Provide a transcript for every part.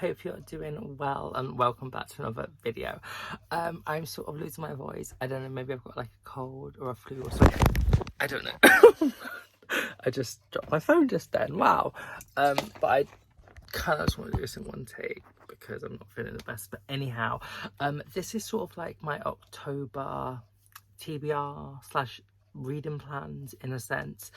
hope you're doing well and welcome back to another video. I'm sort of losing my voice. I don't know, maybe I've got like a cold or a flu or something. I don't know. I just dropped my phone just then, wow. But I kind of just want to do this in one take because I'm not feeling the best. But anyhow, this is sort of like my October TBR slash reading plans in a sense.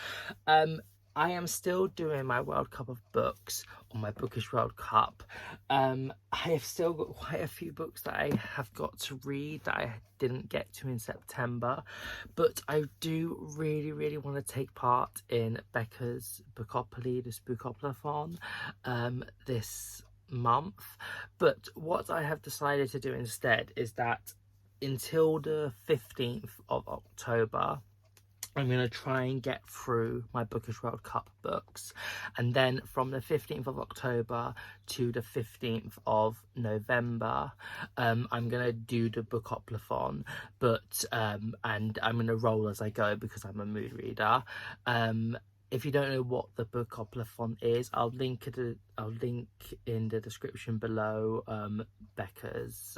I am still doing my World Cup of books, or my Bookish World Cup. I have still got quite a few books that I have got to read that I didn't get to in September, but I do really want to take part in Becca's Spookopoly, the Spookopoly-thon, this month. But what I have decided to do instead is that until the 15th of October, I'm going to try and get through my Bookish World Cup books, and then from the 15th of October to the 15th of November I'm going to do the Bookopoly-thon, but and I'm going to roll as I go because I'm a mood reader. If you don't know what the Bookopoly-thon is, I'll link in the description below Becca's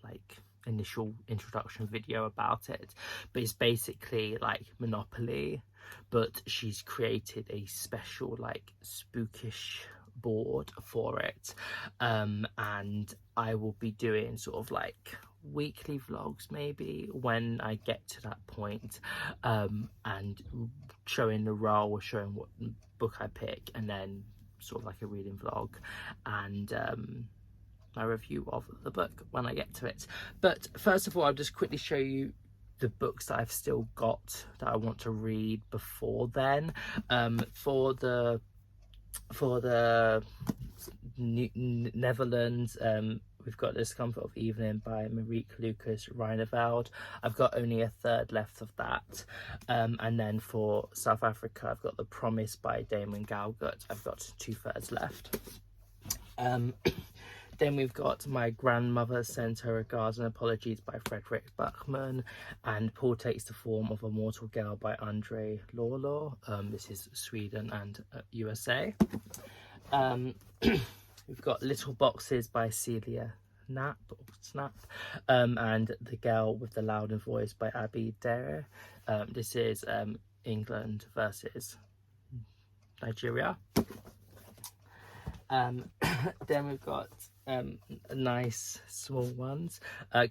like initial introduction video about it. But it's basically like Monopoly, but she's created a special like spookish board for it, and I will be doing sort of like weekly vlogs maybe when I get to that point, and showing the role, showing what book I pick, and then sort of like a reading vlog and my review of the book when I get to it. But first of all, I'll just quickly show you the books that I've still got that I want to read before then. For the Netherlands, we've got Discomfort of Evening by Marieke Lucas Reineveld. I've got only a third left of that. And then for South Africa, I've got The Promise by Damon Galgut. I've got 2/3 left. Then we've got My Grandmother Sends Her Regards and Apologies by Fredrik Backman, and Paul Takes the Form of a Mortal Girl by Andre Lorlo. This is Sweden and USA. We've got Little Boxes by Celia Snap, and The Girl with the Louder Voice by Abby Dere. This is England versus Nigeria. Then we've got nice small ones,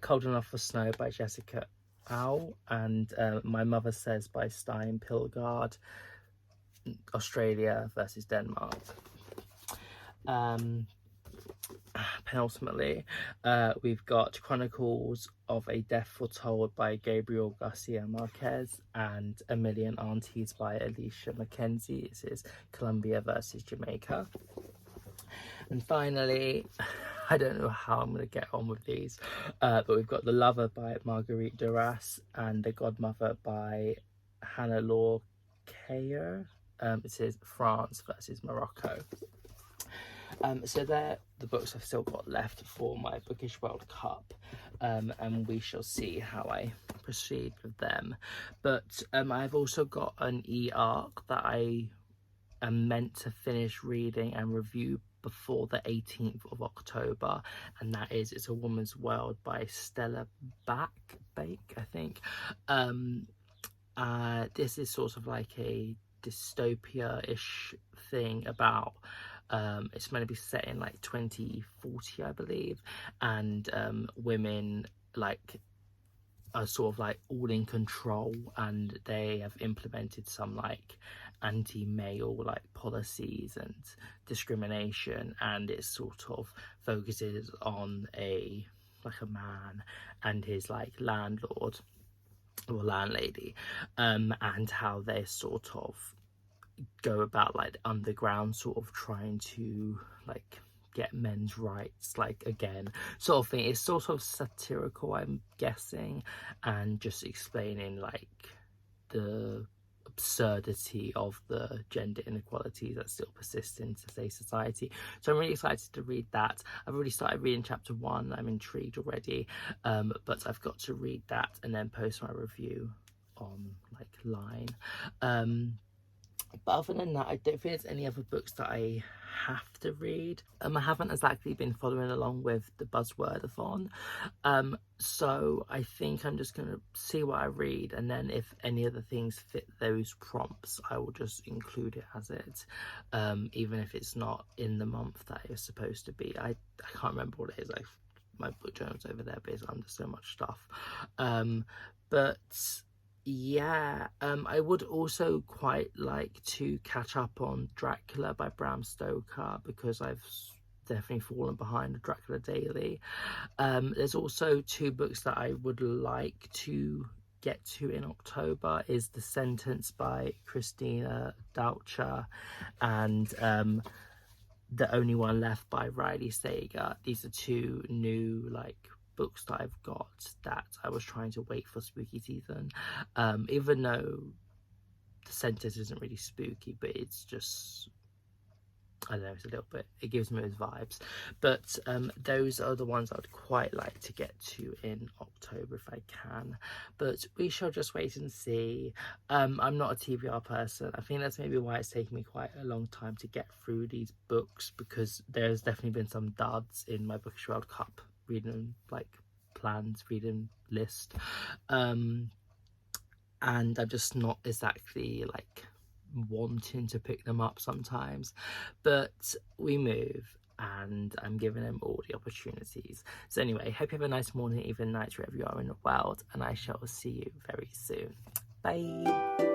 Cold Enough for Snow by Jessica Au, and My Mother Says by Stein Pilgaard, Australia versus Denmark. Penultimately, we've got Chronicles of a Death Foretold by Gabriel Garcia Marquez, and A Million Aunties by Alicia Mackenzie. This is Colombia versus Jamaica. And finally, I don't know how I'm going to get on with these, but we've got The Lover by Marguerite Duras and The Godmother by Hannah Law Kayer. It is France versus Morocco. So they're the books I've still got left for my Bookish World Cup, and we shall see how I proceed with them. But I've also got an e-arc that I am meant to finish reading and review before the 18th of October, and that is It's a Woman's World by Stella Bake, I think. This is sort of like a dystopia-ish thing about it's meant to be set in like 2040, I believe, and women like are sort of like all in control, and they have implemented some like anti-male like policies and discrimination, and it sort of focuses on a man and his like landlord or landlady, and how they sort of go about like the underground sort of trying to like get men's rights, like again sort of thing. It's sort of satirical, I'm guessing, and just explaining like the absurdity of the gender inequalities that still persist in today's society. So I'm really excited to read that. I've already started reading chapter 1. I'm intrigued already, but I've got to read that and then post my review on like line. But other than that, I don't think there's any other books that I have to read. I haven't exactly been following along with the Buzzwordathon. So I think I'm just going to see what I read, and then if any other things fit those prompts, I will just include it as it, even if it's not in the month that it's supposed to be. I can't remember what it is. My book journal's over there, but it's under so much stuff. But yeah, I would also quite like to catch up on Dracula by Bram Stoker, because I've definitely fallen behind Dracula Daily. There's also 2 books that I would like to get to in October, is The Sentence by Christina Doucher and The Only One Left by Riley Sager. These are 2 new books that I've got that I was trying to wait for spooky season, even though The Sentence isn't really spooky, but it's just, I don't know, it's a little bit, it gives me those vibes. But those are the ones I would quite like to get to in October if I can, but we shall just wait and see. I'm not a TBR person. I think that's maybe why it's taken me quite a long time to get through these books, because there's definitely been some duds in my Bookish World Cup reading plans, reading list, and I'm just not exactly wanting to pick them up sometimes, but we move and I'm giving them all the opportunities. So anyway, hope you have a nice morning, even night, wherever you are in the world, and I shall see you very soon. Bye.